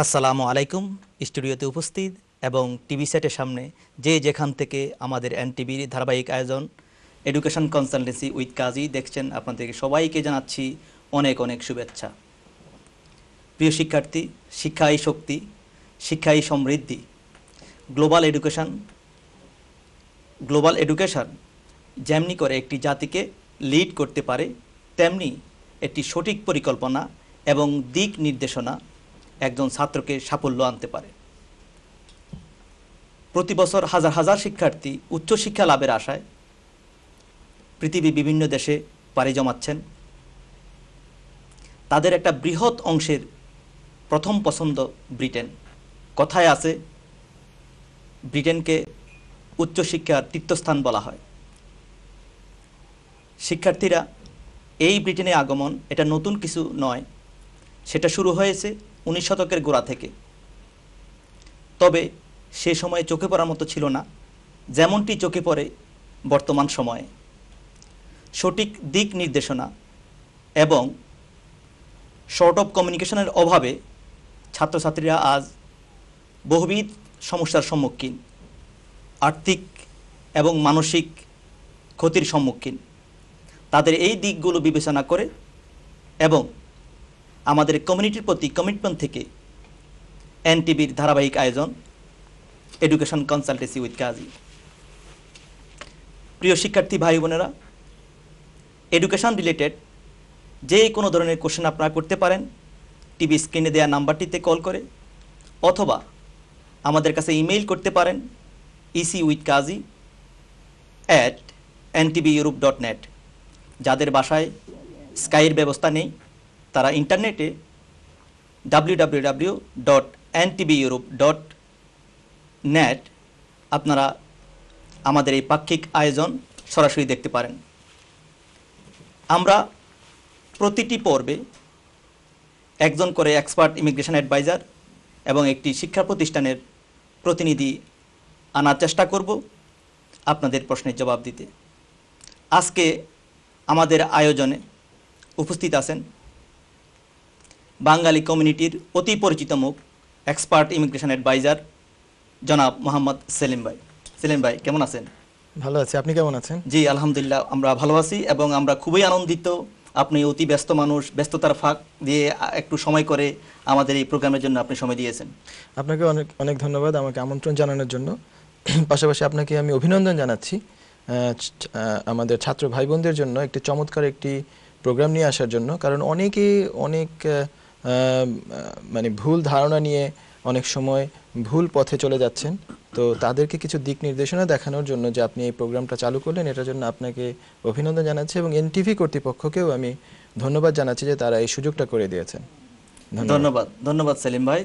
আসসালামু আলাইকুম। স্টুডিওতে উপস্থিত এবং টিভি সেটের সামনে যে যেখান থেকে আমাদের এনটিভির ধারাবাহিক আয়োজন এডুকেশন কনসালটেন্সি উইথ কাজী দেখছেন, আপনাদেরকে সবাইকে জানাচ্ছি অনেক অনেক শুভেচ্ছা। প্রিয় শিক্ষার্থী, শিক্ষাই শক্তি, শিক্ষাই সমৃদ্ধি। গ্লোবাল এডুকেশন যেমনি করে একটি জাতিকে লিড করতে পারে, তেমনি একটি সঠিক পরিকল্পনা এবং দিক নির্দেশনা একজন ছাত্রকে সাফল্য আনতে পারে। প্রতি বছর হাজার হাজার শিক্ষার্থী উচ্চশিক্ষা লাভের আশায় পৃথিবীর বিভিন্ন দেশে পাড়ি জমাচ্ছেন। তাদের একটা বৃহৎ অংশের প্রথম পছন্দ ব্রিটেন। কথায় আছে, ব্রিটেনকে উচ্চশিক্ষার তীর্থস্থান বলা হয়। শিক্ষার্থীরা এই ব্রিটেনে আগমন এটা নতুন কিছু নয়, সেটা শুরু হয়েছে 19 শতকের গোড়া থেকে। তবে সে সময়ে চোখে পড়ার মতো ছিল না, যেমনটি চোখে পড়ে বর্তমান সময়ে। সঠিক দিক নির্দেশনা এবং শর্ট অফ কমিউনিকেশনের অভাবে ছাত্রছাত্রীরা আজ বহুবিধ সমস্যার সম্মুখীন, আর্থিক এবং মানসিক ক্ষতির সম্মুখীন। তাদের এই দিকগুলো বিবেচনা করে এবং আমাদের কমিউনিটির প্রতি কমিটমেন্ট থেকে এনটিভির ধারাবাহিক আয়োজন এডুকেশন কনসালটেন্সি উইথ কাজী। প্রিয় শিক্ষার্থী ভাই বোনেরা, এডুকেশন রিলেটেড যে কোনো ধরনের কোশ্চেন আপনারা করতে পারেন টিভি স্ক্রিনে দেওয়া নাম্বারটিতে কল করে, অথবা আমাদের কাছে ইমেইল করতে পারেন ecwithkazi@ntbeurope.net। যাদের বাসায় স্কাইয়ের ব্যবস্থা নেই, তারা ইন্টারনেটে www.ntbeurope.net আপনারা আমাদের এই পাক্ষিক আয়োজন সরাসরি দেখতে পারেন। আমরা প্রতিটি পর্বে একজন করে এক্সপার্ট ইমিগ্রেশন অ্যাডভাইজার এবং একটি শিক্ষা প্রতিষ্ঠানের প্রতিনিধি আনার চেষ্টা করব আপনাদের প্রশ্নের জবাব দিতে। আজকে আমাদের আয়োজনে উপস্থিত আছেন বাঙালি কমিউনিটির অতি পরিচিত মুখ, এক্সপার্ট ইমিগ্রেশন অ্যাডভাইজার জনাব মোহাম্মদ সেলিম ভাই। সেলিম ভাই, কেমন আছেন? ভালো আছি, আপনি কেমন আছেন? জি আলহামদুলিল্লাহ, আমরা ভালো আছি এবং আমরা খুবই আনন্দিত আপনি অতি ব্যস্ত মানুষ, ব্যস্ততার ফাঁক দিয়ে একটু সময় করে আমাদের এই প্রোগ্রামের জন্য আপনি সময় দিয়েছেন। আপনাকে অনেক অনেক ধন্যবাদ আমাকে আমন্ত্রণ জানানোর জন্য। পাশাপাশি আপনাকে আমি অভিনন্দন জানাচ্ছি আমাদের ছাত্র ভাই বোনদের জন্য একটি চমৎকার একটি প্রোগ্রাম নিয়ে আসার জন্য। কারণ অনেকেই অনেক মানে ভুল ধারণা নিয়ে অনেক সময় ভুল পথে চলে যাচ্ছেন। তো তাদেরকে কিছু দিক নির্দেশনা দেখানোর জন্য যে আপনি এই প্রোগ্রামটা চালু করলেন, এটার জন্য আপনাকে অভিনন্দন জানাচ্ছি এবং এনটিভি কর্তৃপক্ষকেও আমি ধন্যবাদ জানাচ্ছি যে তারা এই সুযোগটা করে দিয়েছেন। ধন্যবাদ সেলিম ভাই।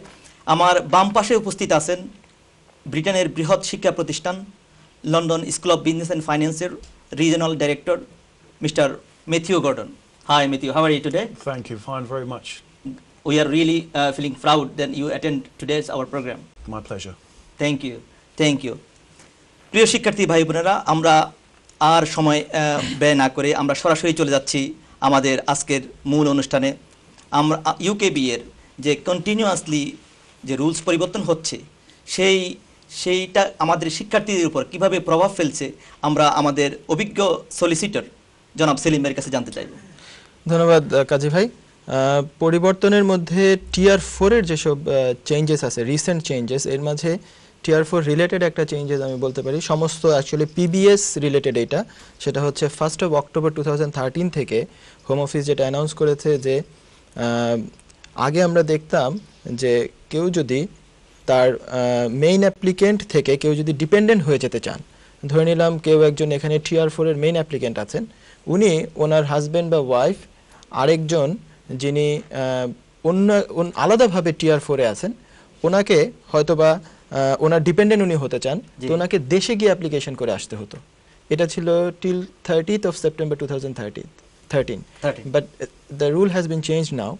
আমার বাম পাশে উপস্থিত আছেন ব্রিটেনের বৃহৎ শিক্ষা প্রতিষ্ঠান London School of Business and ফাইন্যান্সের regional director mister Matthew Gordon. Hi Matthew, how are you today? Thank you, fine very much. We are really feeling proud that you attend today's our program. My pleasure. Thank you. প্রিয় শিক্ষার্থী ভাই বোনেরা, আমরা আর সময় ব্যয় না করে আমরা সরাসরি চলে যাচ্ছি আমাদের আজকের মূল অনুষ্ঠানে। আমরা ইউকেবি এর যে কন্টিনিউয়াসলি যে রুলস পরিবর্তন হচ্ছে সেইটা আমাদের শিক্ষার্থীদের উপর কিভাবে প্রভাব ফেলছে আমরা আমাদের অভিজ্ঞ সলিসিটর জনাব সেলিমের কাছে জানতে চাইব। ধন্যবাদ কাজী ভাই। পরিবর্তনের মধ্যে টিয়ার 4-এর যেসব চেঞ্জেস আছে, রিসেন্ট চেঞ্জেস, এর মাঝে টিয়ার 4 রিলেটেড একটা চেঞ্জেস আমি বলতে পারি, সমস্ত অ্যাকচুয়ালি পিবিএস রিলেটেড। এটা সেটা হচ্ছে 1 অক্টোবর 2013 থেকে হোম অফিস যেটা অ্যানাউন্স করেছে যে আগে আমরা দেখতাম যে কেউ যদি তার মেইন অ্যাপ্লিকেন্ট থেকে কেউ যদি ডিপেন্ডেন্ট হয়ে যেতে চান, ধরে নিলাম কেউ একজন এখানে টিয়ার 4-এর মেইন অ্যাপ্লিকেন্ট আছেন, উনি ওনার হাজব্যান্ড বা ওয়াইফ আরেকজন যিনি অন্য আলাদাভাবে টিয়ার 4-এ আছেন, ওনাকে হয়তোবা ওনার ডিপেন্ডেন্ট উনি হতে চান, তো ওনাকে দেশে গিয়ে অ্যাপ্লিকেশন করে আসতে হতো। এটা ছিল till 30th of September 2013, but the rule has been change now.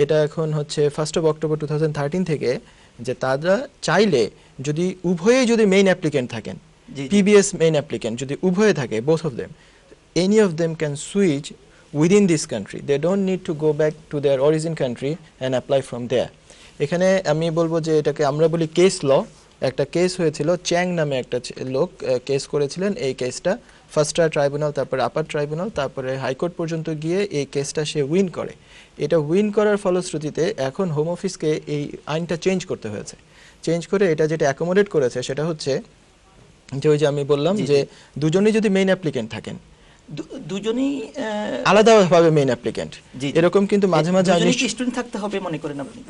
এটা এখন হচ্ছে 1 অক্টোবর 2013 থেকে যে তারা চাইলে যদি উভয়ে যদি মেইন অ্যাপ্লিকেন্ট থাকেন, পিবিএস মেইন অ্যাপ্লিকেন্ট যদি উভয়ে থাকে, both of them, any of them can switch within this country. They don't need to go back to their origin country and apply from there. এখানে আমি বলবো যে এটাকে আমরা বলি কেস ল। একটা কেস হয়েছিল, চ্যাং নামে একটা লোক কেস করেছিলেন। এই কেসটা ফার্স্ট ট্রায়াল ট্রাইব্যুনাল, তারপরে আপার ট্রাইব্যুনাল, তারপরে হাইকোর্ট পর্যন্ত গিয়ে এই কেসটা সে উইন করে। এটা উইন করার ফলশ্রুতিতে এখন হোম অফিসকে এই আইনটা চেঞ্জ করতে হয়েছে। চেঞ্জ করে এটা যেটা অ্যাকোমোডেট করেছে সেটা হচ্ছে যে ওই যে আমি বললাম যে দুজনেই যদি মেইন অ্যাপ্লিকেন্ট থাকেন, দুজনেই আলাদাভাবে মেইন অ্যাপ্লিকেন্ট, এরকম কিন্তু মাঝে মাঝে দুজনেই কি স্টুডেন্ট থাকতে হবে মনে করেন আপনি?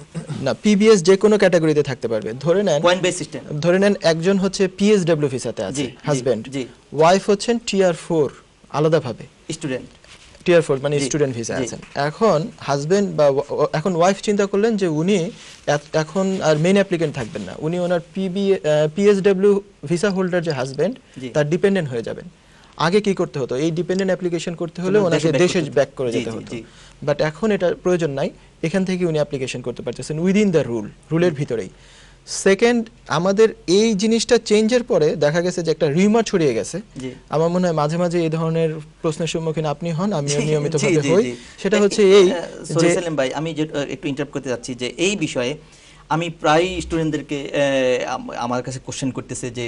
না, পিবিএস যে কোনো ক্যাটাগরিতে থাকতে পারবে। ধরে নেন একজন হচ্ছে পিএসডব্লিউ ভিসাতে আছে হাজবেন্ড, ওয়াইফ হচ্ছেন টিআর4 আলাদাভাবে স্টুডেন্ট, টিআর4 মানে স্টুডেন্ট ভিসা আছেন। এখন হাজবেন্ড বা এখন ওয়াইফ চিন্তা করলেন যে উনি এখন আর মেইন অ্যাপ্লিকেন্ট থাকবেন না, উনি ওনার পিএসডব্লিউ ভিসা হোল্ডার যে হাজবেন্ড তার ডিপেন্ডেন্ট হয়ে যাবেন। আগে কি করতে হতো, এই ডিপেন্ডেন্ট অ্যাপ্লিকেশন করতে হলে ওনাকে দেশে ব্যাক করে যেতে হতো, বাট এখন এটা প্রয়োজন নাই, এখান থেকে উনি অ্যাপ্লিকেশন করতে পারতেছেন উইদিন দ্য রুলের ভিতরেই। সেকেন্ড, আমাদের এই জিনিসটা চেঞ্জের পরে দেখা গেছে যে একটা রিউমার ছড়িয়ে গেছে। আমার মনে হয় মাঝে মাঝে এই ধরনের প্রশ্নের সম্মুখীন আপনি হন, আমিও নিয়মিতভাবে হই। সেটা হচ্ছে এই যে সেলিম ভাই, আমি যে একটু ইন্টারাপ্ট করতে যাচ্ছি যে এই বিষয়ে আমি প্রায় স্টুডেন্টদেরকে আমার কাছে কোশ্চেন করতেছে যে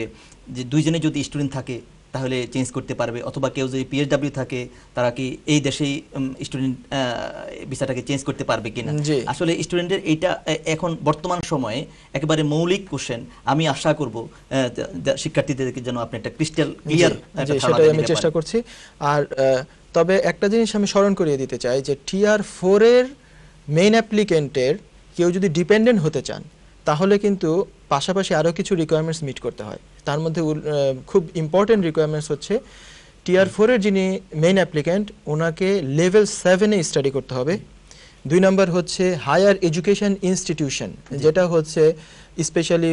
দুইজনে যদি স্টুডেন্ট থাকে তাহলে চেঞ্জ করতে পারবে, অথবা কেউ যদি পিএসডব্লিউ থাকে তারা কি এই দেশেই স্টুডেন্ট ভিসাটাকে চেঞ্জ করতে পারবে কিনা। আসলে স্টুডেন্টের এইটা এখন বর্তমান সময়ে একেবারে মৌলিক কোশ্চেন। আমি আশা করব শিক্ষার্থীদেরকে যেন আপনি একটা ক্রিস্টাল ক্লিয়ার সেটাই আমি চেষ্টা করছি। আর তবে একটা জিনিস আমি স্মরণ করিয়ে দিতে চাই যে টিআর4 এর মেইন অ্যাপ্লিকেন্টের কেউ যদি ডিপেন্ডেন্ট হতে চান তাহলে কিন্তু পাশাপাশি আরও কিছু রিকোয়ারমেন্টস মিট করতে হয়। তার মধ্যে খুব ইম্পর্টেন্ট রিকোয়ারমেন্টস হচ্ছে টিআর4 এর যিনি মেইন অ্যাপ্লিকেন্ট ওনাকে লেভেল 7 এ স্টাডি করতে হবে। 2 নম্বর হচ্ছে হায়ার এডুকেশন ইনস্টিটিউশন, যেটা হচ্ছে স্পেশালি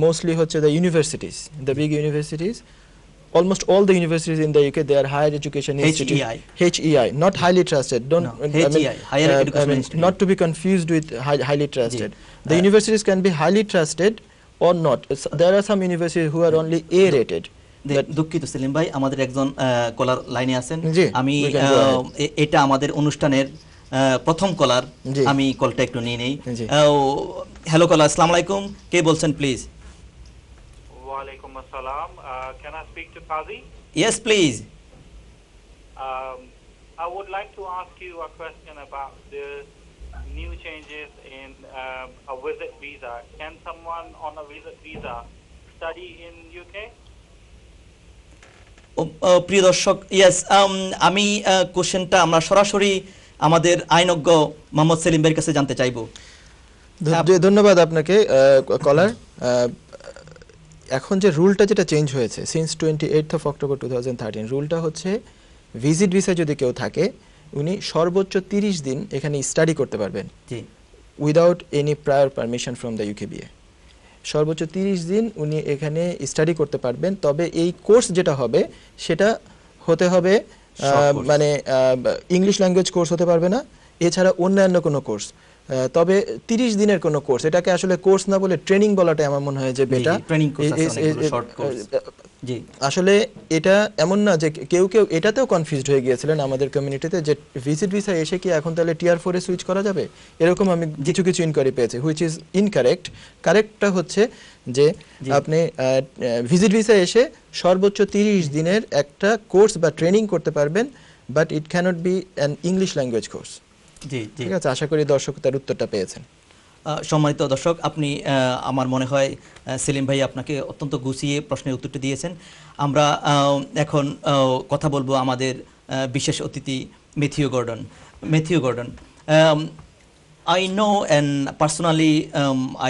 মোস্টলি হচ্ছে the universities, the big universities, almost all the universities in the UK, they are higher education institute. HEI, not highly trusted. Don't HEI, higher education institute. Not to be confused with highly trusted. The universities can be highly trusted or not. There are some universities who are only A rated. দুঃখিত সেলিম ভাই, আমাদের একজন কলার লাইনে আছেন। আমি এটা আমাদের অনুষ্ঠানের প্রথম কলার, আমি কলটা একটু নিয়ে নেই। হ্যালো কলার, আসসালামু আলাইকুম, কে বলছেন please? Walaikum assalam. Can I speak to Qazi? Yes, please. I would like to ask you a question about the new changes in a visit visa. Can someone on a visit visa study in UK? প্রিয় দর্শক, yes, আমি কোশ্চেনটা আমরা সরাসরি আমাদের আইনজ্ঞ মোহাম্মদ সেলিম ভাইয়ের কাছে জানতে চাইব। ধন্যবাদ আপনাকে কলার। এখন যে রুলটা যেটা চেঞ্জ হয়েছে সিন্স 28 অক্টোবর 2013, রুলটা হচ্ছে ভিজিট ভিসা যদি কেউ থাকে উনি সর্বোচ্চ 30 দিন এখানে স্টাডি করতে পারবেন without any prior permission from the UKBA. সর্বোচ্চ 30 দিন উনি এখানে স্টাডি করতে পারবেন। তবে এই কোর্স যেটা হবে সেটা হতে হবে মানে ইংলিশ ল্যাঙ্গুয়েজ কোর্স হতে পারবে না, এছাড়া অন্যান্য কোনো কোর্স। তবে 30 দিনের কোনো কোর্স, এটাকে আসলে কোর্স না বলে ট্রেনিং বলাটা আমার মনে হয় যে বেটার। আসলে এটা এমন না যে কেউ এটাতেও কনফিউজড হয়ে গিয়েছিলেন আমাদের কমিউনিটিতে যে ভিজিট ভিসা এসে কি এখন তাহলে টিআর4 এ সুইচ করা যাবে, এরকম আমি কিছু ইনকোয়ারি পেয়েছি, হুইচ ইজ ইনকারেক্ট। কারেক্টটা হচ্ছে যে আপনি ভিজিট ভিসা এসে সর্বোচ্চ 30 দিনের একটা কোর্স বা ট্রেনিং করতে পারবেন, but it cannot be an English language course. ঠিক আছে, আশা করি দর্শক তার উত্তরটা পেয়েছেন। সম্মানিত দর্শক, আপনি আমার মনে হয় সেলিম ভাই আপনাকে অত্যন্ত গুছিয়ে প্রশ্নের উত্তরটি দিয়েছেন। আমরা এখন কথা বলবো আমাদের বিশেষ অতিথি Matthew Gordon. I know and personally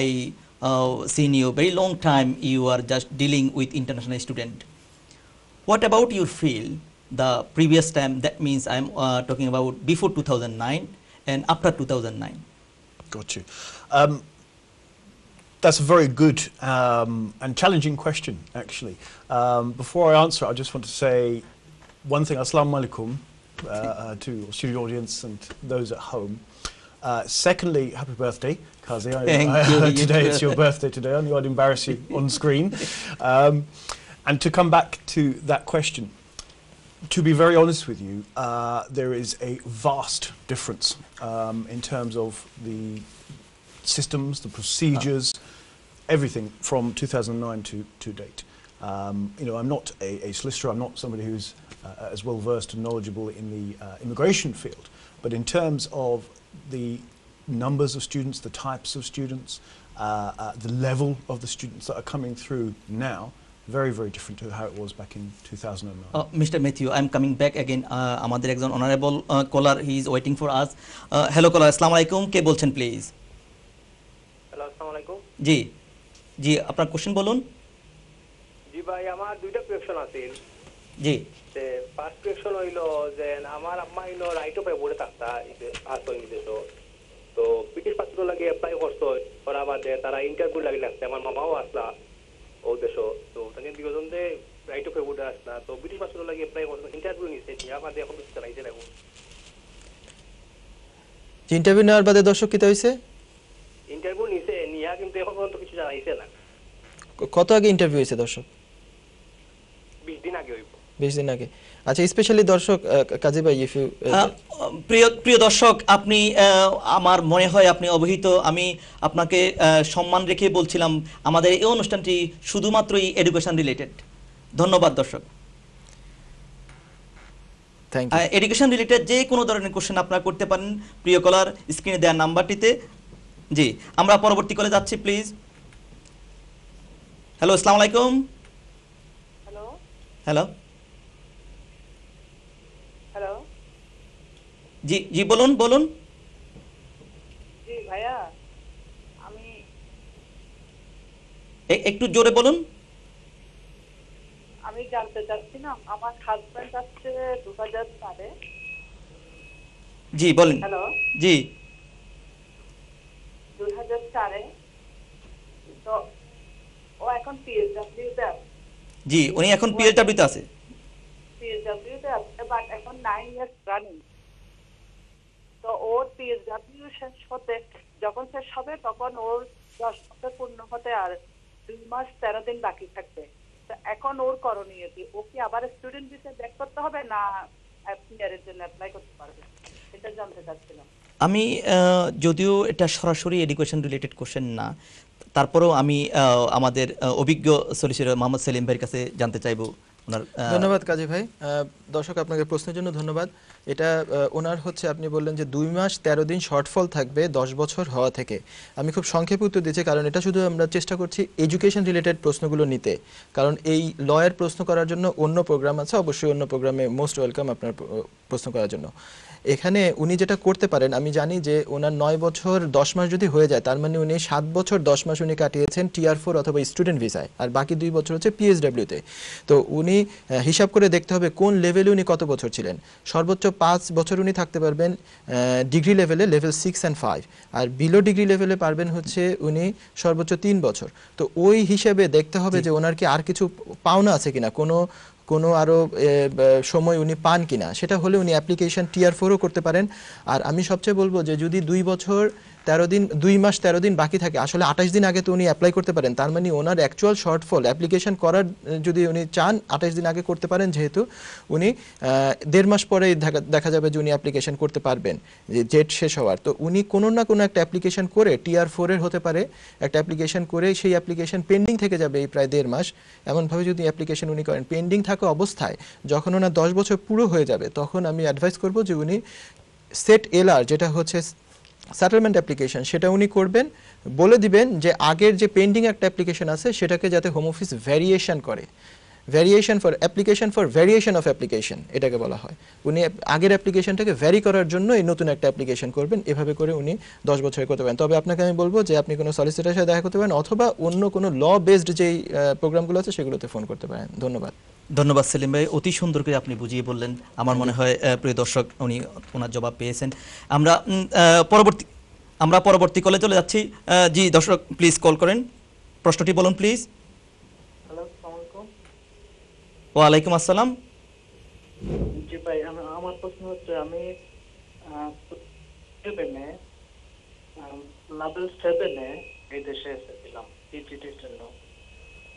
I seen you very long time, you are just dealing with international student. What about your field the previous time, that means I'm talking about before 2009 and after 2009? Got you. That's a very good and challenging question, actually. Before I answer, I just want to say one thing. Assalamu alaikum to studio audience and those at home. Secondly, happy birthday, Qazi. Today it's your birthday today. I knew I'd embarrass you on screen. And to come back to that question, to be very honest with you, there is a vast difference in terms of the systems, the procedures, everything from 2009 to date. You know, I'm not a solicitor, I'm not somebody who's as well versed and knowledgeable in the immigration field, but in terms of the numbers of students, the types of students, the level of the students that are coming through now, very, very different to how it was back in 2009. Mr. Matthew, I'm coming back again. আমাদের একজন honourable caller, he is waiting for us. Hello caller, আসসালামু আলাইকুম, কে বলছেন please? Hello, আসসালামু আলাইকুম। জি জি, আপনার question বলুন। জি ভাই, আমার দুইটা কোয়েশ্চন আছে। জি, তে ফার্স্ট কোয়েশ্চন হইল যে আমার আম্মা হইলো রাইট অফ এবোর্ডে থাকতা আসো বিদেশ, তো ব্রিটিশ পাসপোর্ট লাগে অ্যাপ্লাই করছো, করা বাদে তারা ইন্টারভিউ লাগি লাগছে, আমার মামাও আসলা ও দেশ, তো তাকে দুজন যে রাইট অফ এবোর্ডে আসলা, তো ব্রিটিশ পাসপোর্ট লাগে অ্যাপ্লাই করছো, ইন্টারভিউ নিছে, নিয়ে বাদে এখন চালাইছে রাখো। ইন্টারভিউ নেওয়ার বাদে দর্শক কিতা হইছে? ইন্টারভিউ নিছে, নিয়া কিন্তু এখন পর্যন্ত কিছু জানাইছে না। কত আগে ইন্টারভিউ হয়েছে দর্শক? 20 দিন আগে হইব। 20 দিন আগে। আচ্ছা, স্পেশালি দর্শক কাজী ভাই, ইফ ইউ প্রিয় দর্শক, আপনি আমার মনে হয় আপনি অবহিত। আমি আপনাকে সম্মান রেখে বলছিলাম আমাদের এই অনুষ্ঠানটি শুধুমাত্রই এডুকেশন রিলেটেড। ধন্যবাদ দর্শক। Thank you. এডুকেশন রিলেটেড যে কোনো ধরনের কোশ্চেন আপনারা করতে পারেন প্রিয় কলার, স্ক্রিনে দেওয়া নাম্বারটিতে। জি, আমরা পরবর্তী কলে যাচ্ছি প্লিজ। হ্যালো, আসসালামু আলাইকুম। হ্যালো হ্যালো, হ্যালো জি জি, বলুন বলুন। জি ভাইয়া, আমি একটু জোরে বলুন। আমি জানতে চাচ্ছিলাম, আমার হাজবেন্ড আসছে 2004-এ। জি বলেন। হ্যালো, জি 2004-এ, তো ও এখন পিএসডব্লিউতে আছে। জি, উনি এখন পিএসডব্লিউতে আছে। পিএসডব্লিউতে আছে, বাট এখন 9 ইয়ার্স রানিং। তো ওর পিএসডব্লিউ শেষ হতে, যখন শেষ হবে তখন ওর 10 বছর পূর্ণ হতে আর 2 মাস 13 দিন বাকি থাকবে। তো এখন ওর করণীয় কি? ও কি আবার স্টুডেন্ট ভিসা ব্যাক করতে হবে, না পিআরের জন্য অ্যাপ্লাই করতে পারবে? এটা জানতে চাচ্ছিলাম। আমি যদিও এটা সরাসরি এডুকেশন রিলেটেড কোশ্চেন না, তারপরেও আমি আমাদের অভিজ্ঞ সলিসিটর মোহাম্মদ সেলিম ভাইয়ের কাছে জানতে চাইবো ওনার। ধন্যবাদ কাজী ভাই। দর্শক, আপনাকে প্রশ্নের জন্য ধন্যবাদ। এটা ওনার হচ্ছে, আপনি বললেন যে 2 মাস 13 দিন শর্টফল থাকবে 10 বছর হওয়া থেকে। আমি খুব সংক্ষেপে উত্তর দিচ্ছি, কারণ এটা শুধু আমরা চেষ্টা করছি এডুকেশন রিলেটেড প্রশ্নগুলো নিতে, কারণ এই লয়ের প্রশ্ন করার জন্য অন্য প্রোগ্রাম আছে, অবশ্যই অন্য প্রোগ্রামে মোস্ট ওয়েলকাম আপনার প্রশ্ন করার জন্য। এখানে উনি যেটা করতে পারেন, আমি জানি যে ওনার 9 বছর 10 মাস যদি হয়ে যায়, তার মানে উনি 7 বছর 10 মাস উনি কাটিয়েছেন টিআর4 অথবা স্টুডেন্ট ভিসায়, আর বাকি 2 বছর হচ্ছে পিএসডব্লিউতে। তো উনি হিসাব করে দেখতে হবে কোন লেভেলে উনি কত বছর ছিলেন। সর্বোচ্চ 5 বছর উনি থাকতে পারবেন ডিগ্রি লেভেলে, লেভেল 6 and 5, আর বিলো ডিগ্রি লেভেলে পারবেন হচ্ছে উনি সর্বোচ্চ 3 বছর। তো ওই হিসেবে দেখতে হবে যে ওনার কি আর কিছু পাওনা আছে কিনা, কোনো আরও সময় উনি পান কিনা। সেটা হলে উনি অ্যাপ্লিকেশন টিআর4ও করতে পারেন। আর আমি সবচেয়ে বলবো যে যদি 2 বছর 13 দিন 2 মাস 13 দিন বাকি থাকে, আসলে 28 দিন আগে তো উনি অ্যাপ্লাই করতে পারেন, তার মানে ওনার অ্যাকচুয়াল শর্টফল অ্যাপ্লিকেশন করার যদি উনি চান 28 দিন আগে করতে পারেন, যেহেতু উনি 1.5 মাস পরেই দেখা যাবে যে উনি অ্যাপ্লিকেশন করতে পারবেন যে ডেট শেষ হওয়ার। তো উনি কোনো না কোনো একটা অ্যাপ্লিকেশন করে, টিআর4-এর হতে পারে, একটা অ্যাপ্লিকেশন করে সেই অ্যাপ্লিকেশন পেন্ডিং থেকে যাবে এই প্রায় 1.5 মাস। এমনভাবে যদি অ্যাপ্লিকেশন উনি করেন পেন্ডিং থাকা অবস্থায়, যখন ওনার 10 বছর পুরো হয়ে যাবে, তখন আমি অ্যাডভাইস করব যে উনি সেট এলআর, যেটা হচ্ছে সেটেলমেন্ট অ্যাপ্লিকেশন, সেটা উনি করবেন। বলে দিবেন যে আগের যে পেন্ডিং একটা অ্যাপ্লিকেশন আছে সেটাকে যাতে হোম অফিস ভ্যারিয়েশন করে, variation for application for variation of application এটাকে বলা হয়। উনি আগের অ্যাপ্লিকেশনটাকে ভ্যারি করার জন্য এই নতুন একটা অ্যাপ্লিকেশন করবেন। এভাবে করে উনি 10 বছরে করতে পারেন। তবে আপনাকে আমি বলবো যে আপনি কোনো সলিসিটরের সাথে দেখা করতে পারেন, অথবা অন্য কোনো ল বেসড যেই প্রোগ্রামগুলো আছে সেগুলোতে ফোন করতে পারেন। ধন্যবাদ। ধন্যবাদ সেলিম ভাই, অতি সুন্দর করে আপনি বুঝিয়ে বললেন। আমার মনে হয় প্রিয় দর্শক উনি ওনার জবাব পেয়েছেন। আমরা পরবর্তী কলে চলে যাচ্ছি। জি দর্শক, প্লিজ কল করেন, প্রশ্নটি বলুন প্লিজ। হ্যালো, আসসালামু আলাইকুম। ওয়ালাইকুম আসসালাম। জি ভাই, আমার প্রশ্ন হচ্ছে, আমি লেভেল 7-এ এই দেশে এসেছিলাম পিজিটির জন্য,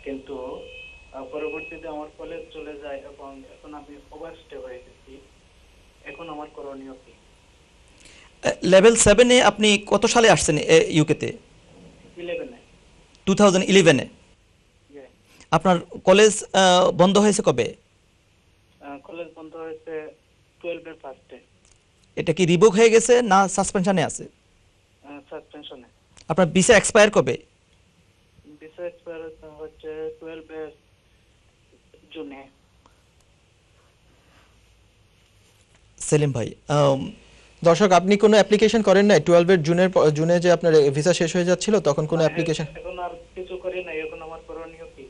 কিন্তু পরবর্তীতে আমার কলেজ চলে যায় এবং এখন আমি ওভারস্টে হয়ে গেছি। এখন আমার করণীয় কি? লেভেল 7-এ আপনি কত সালে আসছেন ইউকেতে? 11-এ। 2011-এ। Yeah. আপনার কলেজ বন্ধ হয়েছে কবে? কলেজ বন্ধ হয়েছে 12-এর ফার্স্টে, এটা কি রিভোক হয়ে গেছে না সাসপেনশনে আছে? সাসপেনশনে। আপনার ভিসা এক্সপায়ার কবে? ভিসা এক্সপায়ার হচ্ছে 12-এর জুনে। সেলিম ভাই, দর্শক, আপনি কোনো অ্যাপ্লিকেশন করেন নাই 12-এর জুনে যে আপনার ভিসা শেষ হয়ে যাচ্ছিল তখন কোনো অ্যাপ্লিকেশন? এখন আর কিছু করি না, এখন আমার করণীয় কি?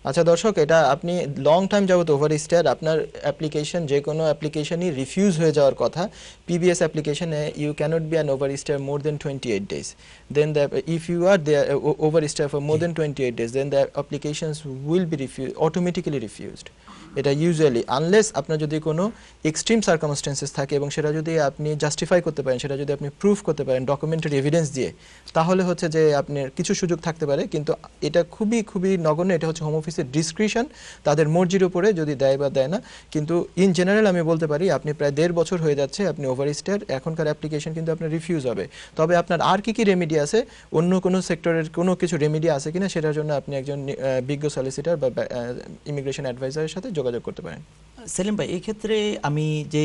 আচ্ছা দর্শক, এটা আপনি লং টাইম যাবত ওভার স্টেয়ার, আপনার অ্যাপ্লিকেশন যে কোনো অ্যাপ্লিকেশনই রিফিউজ হয়ে যাওয়ার কথা। পিবিএস অ্যাপ্লিকেশনে you cannot be an overstayer more than 28 days. Then if you are there over stay for more than 28 days, then the applications will be automatically refused. এটা usually, unless আপনার যদি কোনো extreme circumstances থাকে এবং সেটা যদি আপনি justify করতে পারেন, সেটা যদি আপনি প্রুফ করতে পারেন ডকুমেন্টারি এভিডেন্স দিয়ে, তাহলে হচ্ছে যে আপনার কিছু সুযোগ থাকতে পারে। কিন্তু এটা খুবই খুবই নগণ্য, এটা হচ্ছে হোম অফিসের ডিসক্রিশন, তাদের মর্জির উপরে যদি দেয় বা দেয় না। কিন্তু ইন জেনারেল আমি বলতে পারি আপনি প্রায় 1.5 বছর হয়ে যাচ্ছে আপনি ওভার স্টেয়ার, এখনকার অ্যাপ্লিকেশন কিন্তু আপনার রিফিউজ হবে। তবে আপনার আর কি কি রেমেডি আছে, অন্য কোনো সেক্টরের কোনো কিছু রেমেডি আছে কিনা, সেটার জন্য আপনি একজন বিজ্ঞ সলিসিটার বা ইমিগ্রেশন অ্যাডভাইজারের সাথে যোগাযোগ করতে পারেন। সেলিম ভাই, এই ক্ষেত্রে আমি যে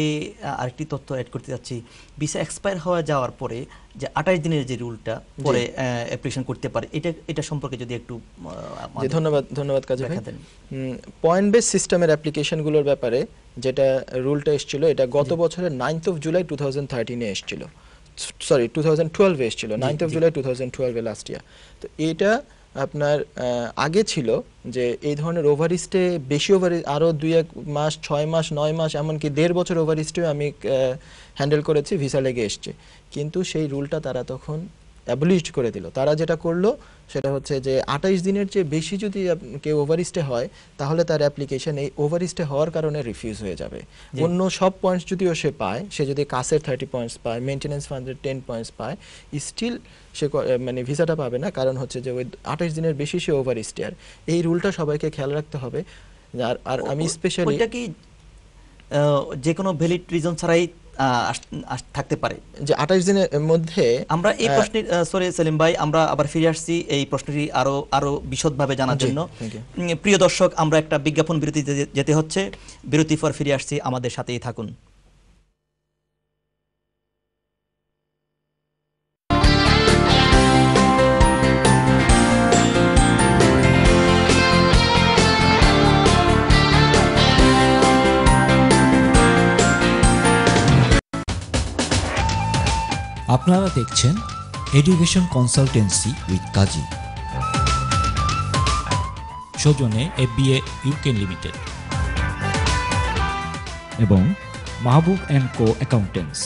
আরেকটি তথ্য অ্যাড করতে যাচ্ছি, ভিসা এক্সপায়ার হয়ে যাওয়ার পরে যে 28 দিনের যে রুলটা পরে অ্যাপ্লিকেশন করতে পারে, এটা সম্পর্কে যদি একটু ধন্যবাদ কাজী ভাই। পয়েন্ট বেস সিস্টেমের অ্যাপ্লিকেশনগুলোর ব্যাপারে যেটা রুলটা এসেছিল, এটা গত বছরের 9th of July 2013-এ এসেছিল, সরি 2012-এ এসেছিল, 9th of July 2012-এ লাস্ট ইয়ার। তো এটা আপনার আগে ছিল যে এই ধরনের ওভার স্টে, বেশি ওভার, আরও 2-1 মাস, 6 মাস, 9 মাস, এমনকি 1.5 বছর ওভার স্টে আমি হ্যান্ডেল করেছি, ভিসা লেগে এসছে। কিন্তু সেই রুলটা তারা তখন অ্যাবলিশড করে দিল। তারা যেটা করলো সেটা হচ্ছে যে 28 দিনের চেয়ে বেশি যদি কেউ ওভার স্টে হয়, তাহলে তার অ্যাপ্লিকেশন এই ওভার স্টে হওয়ার কারণে রিফিউজ হয়ে যাবে। অন্য সব পয়েন্টস যদিও সে পায়, সে যদি কাসের 30 পয়েন্টস পায়, মেনটেন্যান্স ফান্ডের 10 পয়েন্টস পায়, স্টিল সে মানে ভিসাটা পাবে না, কারণ হচ্ছে যে ওই 28 দিনের বেশি সে ওভার স্টে। আর এই রুলটা সবাইকে খেয়াল রাখতে হবে। আর আমি স্পেশালি, ওইটা কি যে কোনো ভ্যালিড রিজন ছাড়াই থাকতে পারে যে 28 দিনের মধ্যে আমরা এই প্রশ্নের, সরি সেলিম ভাই, আমরা আবার ফিরে আসছি এই প্রশ্নটি আরো বিশদভাবে জানার জন্য। প্রিয় দর্শক, আমরা একটা বিজ্ঞাপন বিরতিতে যেতে হচ্ছে, বিরতি পর ফিরে আসছি, আমাদের সাথেই থাকুন। আপনারা দেখছেন এডুকেশন কনসালটেন্সি উইথ কাজী, সৌজন্যে FBA UK লিমিটেড এবং মাহবুব অ্যান্ড কো অ্যাকাউন্টেন্টস।